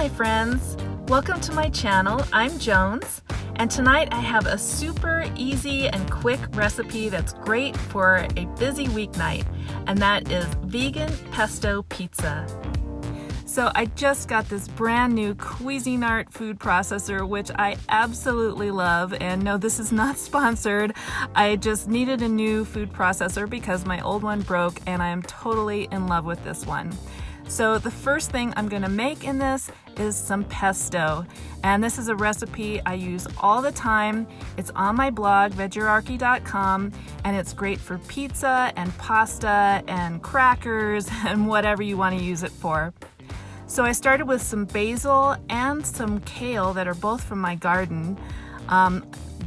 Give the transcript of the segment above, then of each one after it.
my friends, welcome to my channel. I'm Jones, and tonight I have a super easy and quick recipe that's great for a busy weeknight, and that is vegan pesto pizza. So I just got this brand new Cuisinart food processor, which I absolutely love. And no, this is not sponsored. I just needed a new food processor because my old one broke, and I am totally in love with this one. So the first thing I'm gonna make in this is some pesto. And this is a recipe I use all the time. It's on my blog, veggerarchy.com, and it's great for pizza and pasta and crackers and whatever you wanna use it for. So I started with some basil and some kale that are both from my garden.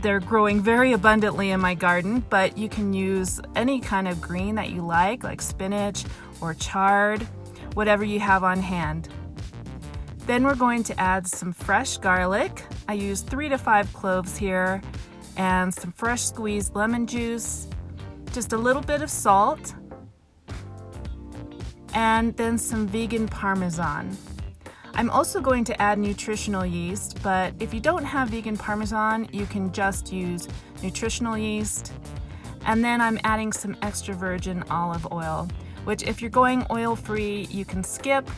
They're growing very abundantly in my garden, but you can use any kind of green that you like spinach or chard, whatever you have on hand. Then we're going to add some fresh garlic. I use 3 to 5 cloves here, and some fresh squeezed lemon juice, just a little bit of salt, and then some vegan Parmesan. I'm also going to add nutritional yeast, but if you don't have vegan Parmesan, you can just use nutritional yeast. And then I'm adding some extra virgin olive oil, which if you're going oil-free, you can skip,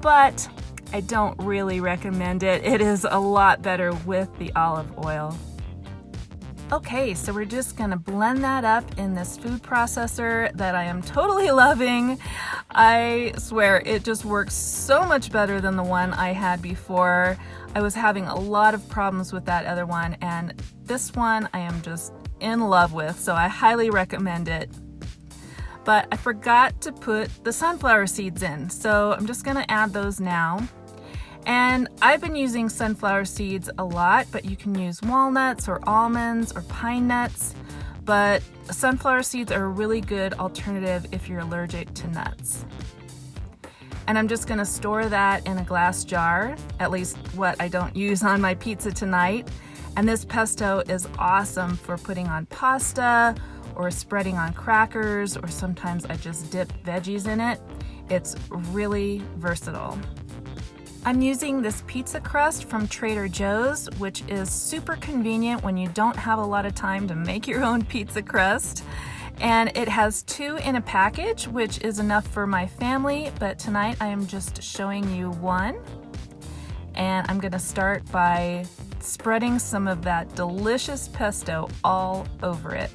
but I don't really recommend it. It is a lot better with the olive oil. Okay, so we're just gonna blend that up in this food processor that I am totally loving. I swear, it just works so much better than the one I had before. I was having a lot of problems with that other one, and this one I am just in love with, so I highly recommend it. But I forgot to put the sunflower seeds in, so I'm just gonna add those now. And I've been using sunflower seeds a lot, but you can use walnuts or almonds or pine nuts. But sunflower seeds are a really good alternative if you're allergic to nuts. And I'm just gonna store that in a glass jar, at least what I don't use on my pizza tonight. And this pesto is awesome for putting on pasta or spreading on crackers, or sometimes I just dip veggies in it. It's really versatile. I'm using this pizza crust from Trader Joe's, which is super convenient when you don't have a lot of time to make your own pizza crust. And it has 2 in a package, which is enough for my family, but tonight I am just showing you 1. And I'm gonna start by spreading some of that delicious pesto all over it.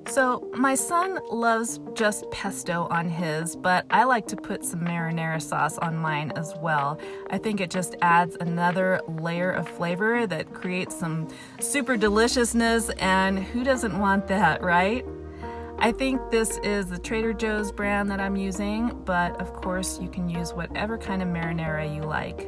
So my son loves just pesto on his, but I like to put some marinara sauce on mine as well. I think it just adds another layer of flavor that creates some super deliciousness, and who doesn't want that, right? I think this is the Trader Joe's brand that I'm using, but of course you can use whatever kind of marinara you like.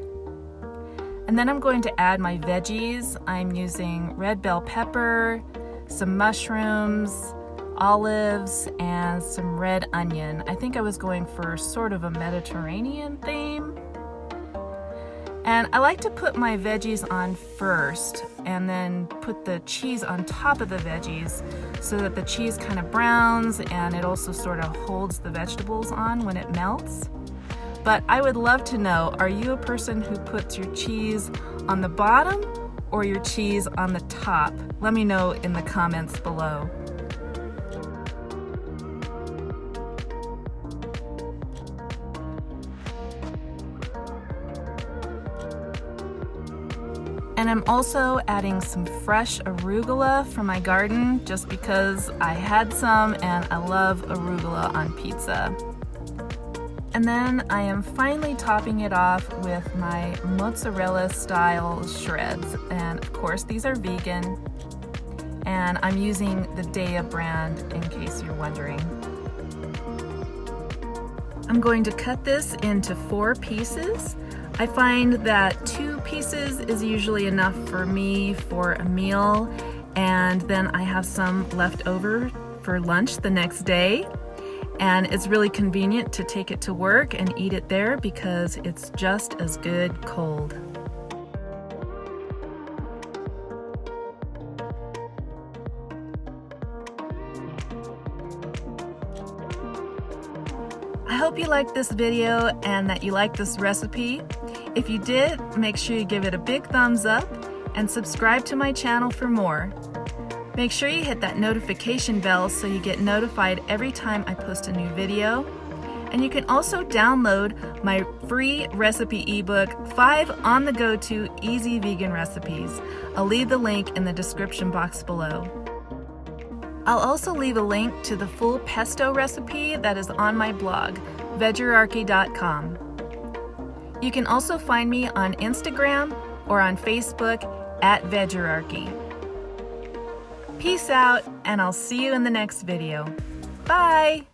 And then I'm going to add my veggies. I'm using red bell pepper, some mushrooms, olives, and some red onion. I think I was going for sort of a Mediterranean theme. And I like to put my veggies on first and then put the cheese on top of the veggies so that the cheese kind of browns and it also sort of holds the vegetables on when it melts. But I would love to know, are you a person who puts your cheese on the bottom or your cheese on the top? Let me know in the comments below. And I'm also adding some fresh arugula from my garden just because I had some and I love arugula on pizza. And then I am finally topping it off with my mozzarella style shreds. And of course these are vegan. And I'm using the Dea brand in case you're wondering. I'm going to cut this into 4 pieces. I find that 2 pieces is usually enough for me for a meal, and then I have some left over for lunch the next day. And it's really convenient to take it to work and eat it there because it's just as good cold. I hope you liked this video and that you liked this recipe. If you did, make sure you give it a big thumbs up and subscribe to my channel for more. Make sure you hit that notification bell so you get notified every time I post a new video. And you can also download my free recipe ebook, 5 on-the-go-to easy vegan recipes. I'll leave the link in the description box below. I'll also leave a link to the full pesto recipe that is on my blog, veggerarchy.com. You can also find me on Instagram or on Facebook at Veggerarchy. Peace out, and I'll see you in the next video. Bye!